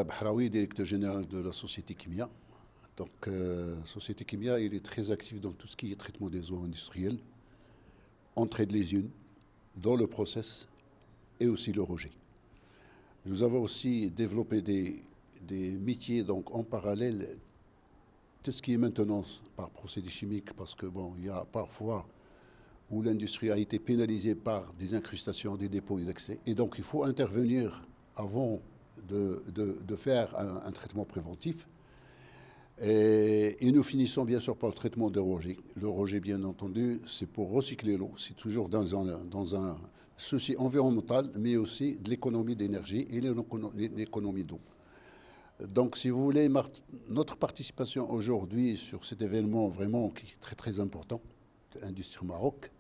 Abdullah Bahraoui, directeur général de la Société Kimia. Donc, Société Kimia, il est très actif dans tout ce qui est traitement des eaux industrielles, entrée de l'usine, dans le process et aussi le rejet. Nous avons aussi développé des métiers donc en parallèle, tout ce qui est maintenance par procédé chimique, parce que bon, il y a parfois où l'industrie a été pénalisée par des incrustations, des dépôts, des excès, et donc il faut intervenir avant de faire un traitement préventif. Et nous finissons bien sûr par le traitement de rejet. Le rejet, bien entendu, c'est pour recycler l'eau. C'est toujours dans un souci environnemental, mais aussi de l'économie d'énergie et l'économie d'eau. Donc, si vous voulez, notre participation aujourd'hui sur cet événement vraiment qui est très très important, Industrie Maroc,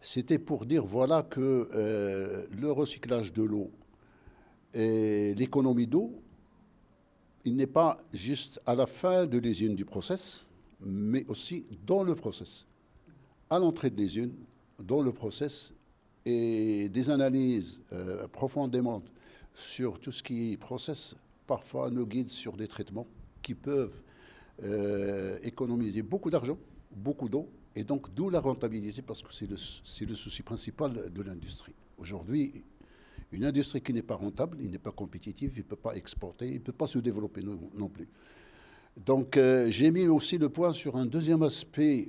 c'était pour dire voilà que le recyclage de l'eau et l'économie d'eau, il n'est pas juste à la fin de l'usine du process, mais aussi dans le process, à l'entrée de l'usine, dans le process, et des analyses profondément sur tout ce qui est process, parfois nous guident sur des traitements qui peuvent économiser beaucoup d'argent, beaucoup d'eau, et donc d'où la rentabilité, parce que c'est le souci principal de l'industrie. Aujourd'hui, une industrie qui n'est pas rentable, il n'est pas compétitive, il ne peut pas exporter, il ne peut pas se développer non plus. Donc j'ai mis aussi le point sur un deuxième aspect,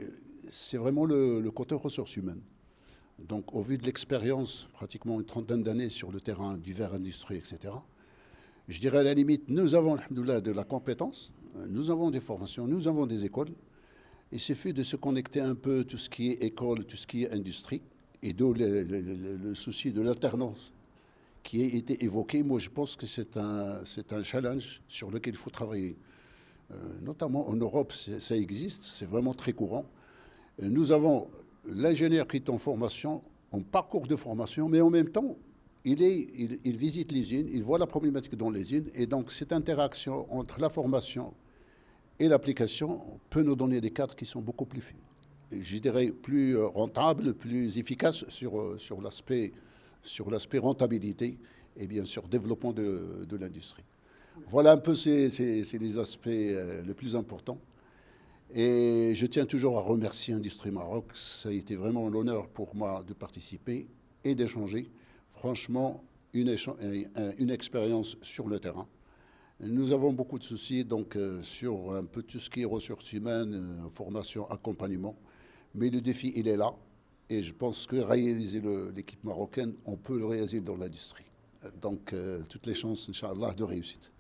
c'est vraiment le côté ressources humaines. Donc au vu de l'expérience, pratiquement une trentaine d'années sur le terrain divers industries, etc., je dirais à la limite, nous avons alhamdoulilah, de la compétence, nous avons des formations, nous avons des écoles. Il suffit de se connecter un peu tout ce qui est école, tout ce qui est industrie, et d'où le souci de l'alternance qui a été évoqué. Moi, je pense que c'est un challenge sur lequel il faut travailler. Notamment en Europe, ça existe, c'est vraiment très courant. Nous avons l'ingénieur qui est en formation, en parcours de formation, mais en même temps, il visite l'usine, il voit la problématique dans l'usine, et donc cette interaction entre la formation et l'application peut nous donner des cadres qui sont beaucoup plus, je dirais, plus rentables, plus efficaces sur l'aspect rentabilité et bien sûr développement de l'industrie. Voilà un peu c'est les aspects les plus importants. Et je tiens toujours à remercier Industrie Maroc. Ça a été vraiment l'honneur pour moi de participer et d'échanger. Franchement, une expérience sur le terrain. Nous avons beaucoup de soucis donc, sur un peu tout ce qui est ressources humaines, formation, accompagnement. Mais le défi, il est là. Et je pense que réaliser l'équipe marocaine, on peut le réaliser dans l'industrie. Donc, toutes les chances, Inch'Allah, de réussite.